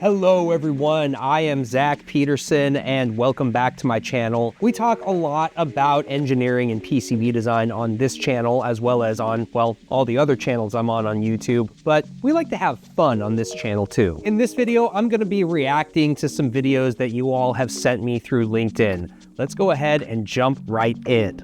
Hello everyone, I am Zach Peterson and welcome back to my channel. We talk a lot about engineering and PCB design on this channel as well as on, well, all the other channels I'm on YouTube, but we like to have fun on this channel too. In this video, I'm going to be reacting to some videos that you all have sent me through LinkedIn. Let's go ahead and jump right in.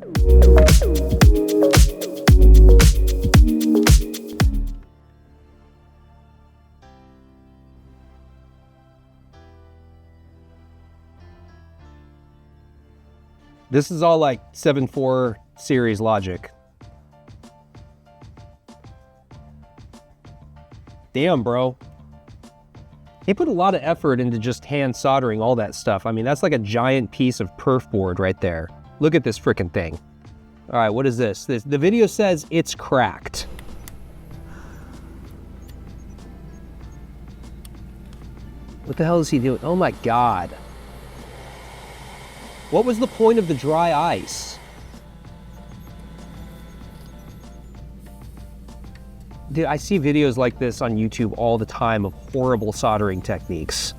This is all like 7.4 series logic. Damn, bro. They put a lot of effort into just hand soldering all that stuff. I mean, that's like a giant piece of perf board right there. Look at this freaking thing. All right, what is this? The video says it's cracked. What the hell is he doing? Oh my God. What was the point of the dry ice? Dude, I see videos like this on YouTube all the time of horrible soldering techniques.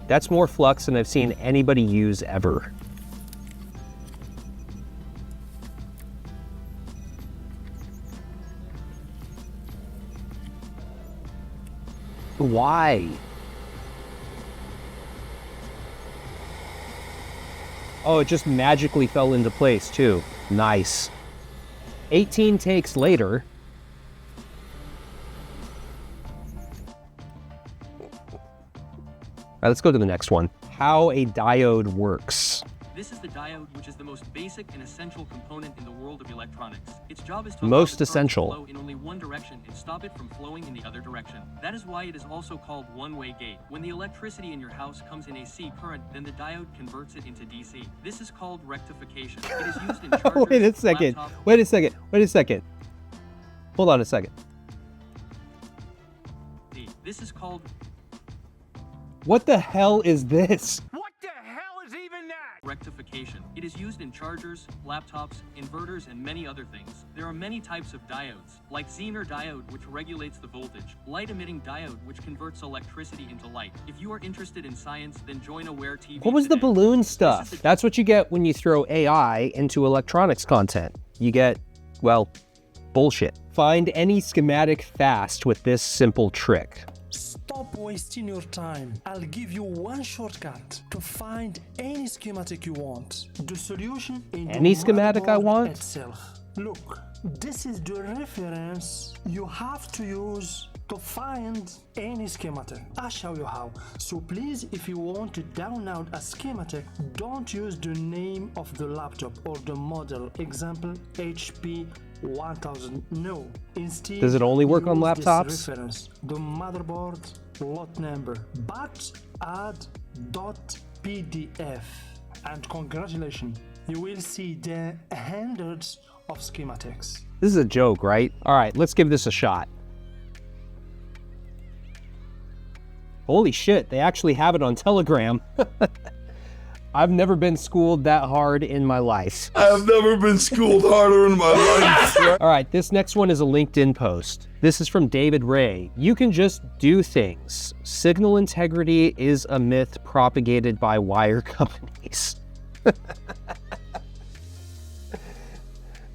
That's more flux than I've seen anybody use ever. Why? Oh, it just magically fell into place too. Nice. 18 takes later. All right, let's go to the next one. How a diode works. This is the diode, which is the most basic and essential component in the world of electronics. Its job is to Most essential. flow in only one direction and stop it from flowing in the other direction. That is why it is also called one-way gate. When the electricity in your house comes in AC current, then the diode converts it into DC. This is called rectification. It is used in chargers, Wait a second. Wait a second. Wait a second. Hold on a second. This is called... What the hell is this? rectification. It is used in chargers, laptops, inverters, and many other things. There are many types of diodes, like Zener diode, which regulates the voltage, light-emitting diode, which converts electricity into light. If you are interested in science, then join Aware TV. What was today. the balloon stuff? That's what you get when you throw AI into electronics content. You get, well, bullshit. Find any schematic fast with this simple trick. Stop wasting your time. I'll give you one shortcut to find any schematic you want. The solution in any the schematic I want itself. Look, this is the reference you have to use to find any schematic. I'll show you how. So please, if you want to download a schematic, don't use the name of the laptop or the model. Example, HP 1000. No. Instead, does it only work on use laptops? This reference, the motherboard lot number, but add .pdf, and congratulations, you will see the hundreds of schematics. This is a joke, right? All right, let's give this a shot. Holy shit, they actually have it on Telegram. I've never been schooled that hard in my life. I've never been schooled harder in my life. All right, this next one is a LinkedIn post. This is from David Ray. You can just do things. Signal integrity is a myth propagated by wire companies.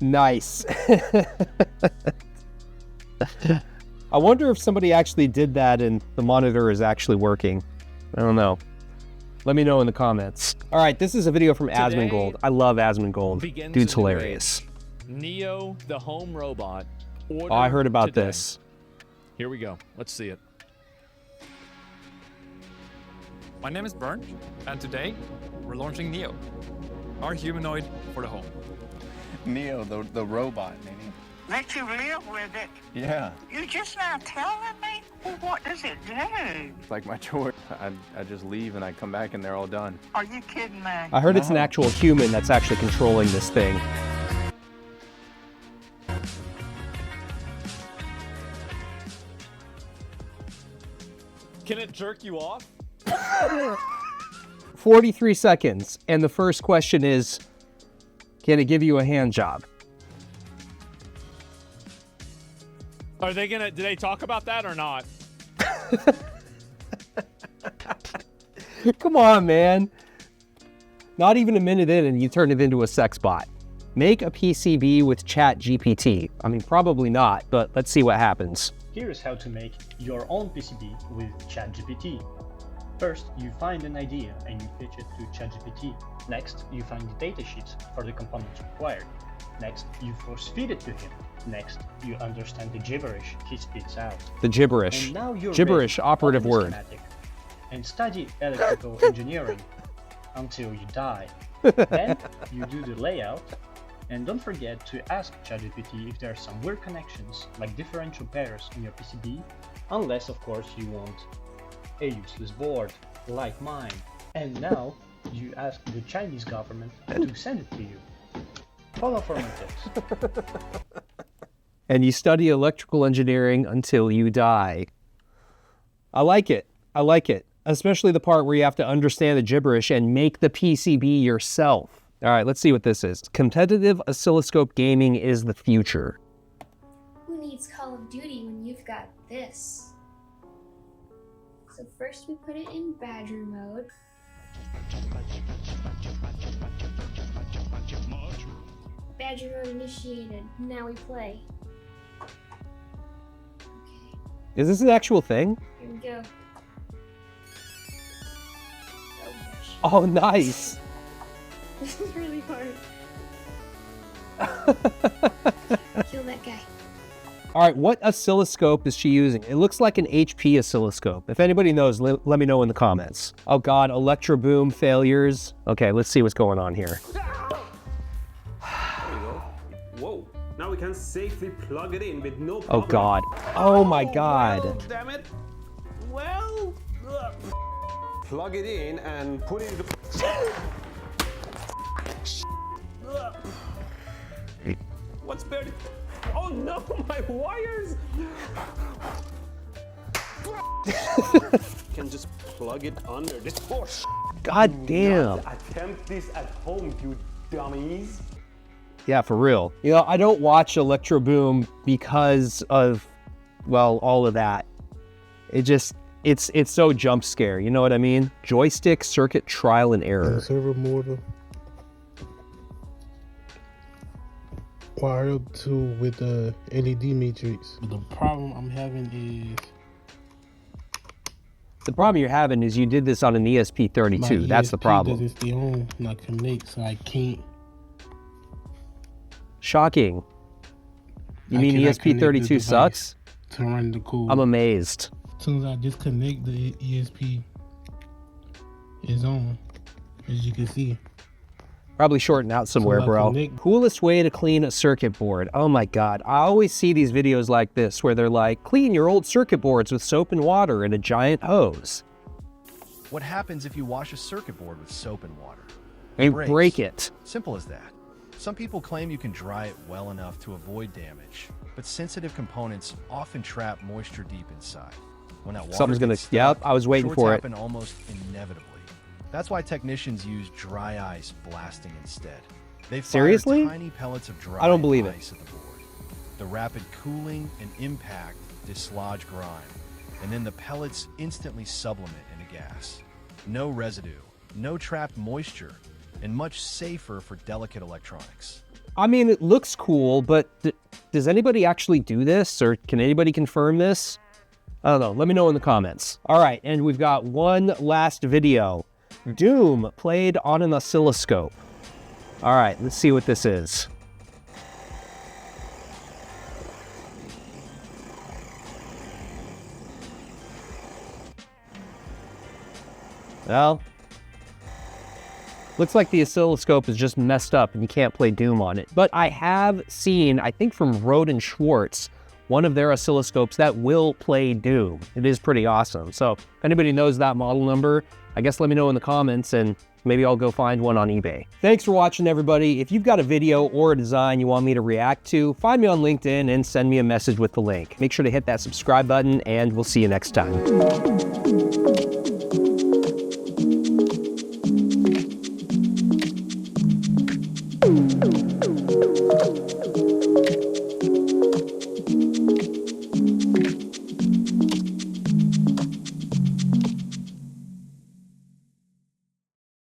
Nice. I wonder if somebody actually did that and the monitor is actually working. I don't know. Let me know in the comments. All right, this is a video from Asmongold. I love Asmongold. Dude's hilarious. Neo, the home robot. Oh, I heard about this. Here we go. Let's see it. My name is Bernd, and today we're launching Neo, our humanoid for the home. Neo, the robot, maybe. Let you live with it. Yeah. You're just not telling me? Well, what does it do? It's like my chores. I just leave and I come back and they're all done. Are you kidding me? I heard it's an actual human that's actually controlling this thing. Can it jerk you off? 43 seconds, and the first question is, can it give you a hand job? Are they gonna, do they talk about that or not? Come on, man. Not even a minute in and you turn it into a sex bot. Make a PCB with ChatGPT. I mean, probably not, but let's see what happens. Here's how to make your own PCB with ChatGPT. First, you find an idea and you pitch it to ChatGPT. Next, you find the datasheets for the components required. Next, you force feed it to him. Next, you understand the gibberish he spits out. The gibberish. And now you're Gibberish, ready to operative open the word. Schematic and study electrical engineering until you die. Then you do the layout, and don't forget to ask ChatGPT if there are some weird connections like differential pairs in your PCB, unless of course you want a useless board like mine. And now you ask the Chinese government to send it to you. Follow for my tips. And you study electrical engineering until you die. I like it. I like it. Especially the part where you have to understand the gibberish and make the PCB yourself. All right, let's see what this is. Competitive oscilloscope gaming is the future. Who needs Call of Duty when you've got this? So first we put it in Badger mode. Badger mode initiated. Now we play. Okay, Is this an actual thing? here we go. Oh gosh. Oh, nice. This is really hard. Kill that guy. All right, what oscilloscope is she using? It looks like an HP oscilloscope. If anybody knows, let me know in the comments. Oh God, Electroboom failures. Okay, let's see what's going on here. There we go. Whoa. Now we can safely plug it in with no problem. Oh God. Oh my God. Well, damn it. Well, plug it in and put it into... What's buried? Oh no, my wires! Can just plug it under this force. God damn. Attempt this at home, you dummies. Yeah, for real. You know, I don't watch Electroboom because of, well, all of that. It just, it's so jump scare, you know what I mean? Joystick circuit trial and error. Servo motor wired to with the LED matrix. The problem I'm having is The problem you're having is you did this on an ESP32. That's the problem. It's the own not connect, so I can't. Shocking. You mean ESP32 sucks? To run the code. I'm amazed. As soon as I disconnect the ESP, is on, as you can see. Probably shorting out somewhere, bro. Coolest way to clean a circuit board. Oh my God. I always see these videos like this where they're like, clean your old circuit boards with soap and water and a giant hose. What happens if you wash a circuit board with soap and water? And break it. Simple as that. Some people claim you can dry it well enough to avoid damage, but sensitive components often trap moisture deep inside. When that water Something's gonna, gets stuck, yep, I was waiting shorts for it. happen almost inevitably. That's why technicians use dry ice blasting instead. They fire Seriously? tiny pellets of dry I don't believe it. ice at the board. The rapid cooling and impact dislodge grime, and then the pellets instantly sublimate into gas. No residue, no trapped moisture, and much safer for delicate electronics. I mean, it looks cool, but does anybody actually do this, or can anybody confirm this? I don't know. Let me know in the comments. All right, and we've got one last video. Doom played on an oscilloscope. All right, let's see what this is. Well, looks like the oscilloscope is just messed up and you can't play Doom on it. But I have seen, I think from Roden Schwartz, one of their oscilloscopes that will play Doom. It is pretty awesome. So if anybody knows that model number, I guess let me know in the comments and maybe I'll go find one on eBay. Thanks for watching, everybody. If you've got a video or a design you want me to react to, find me on LinkedIn and send me a message with the link. Make sure to hit that subscribe button and we'll see you next time.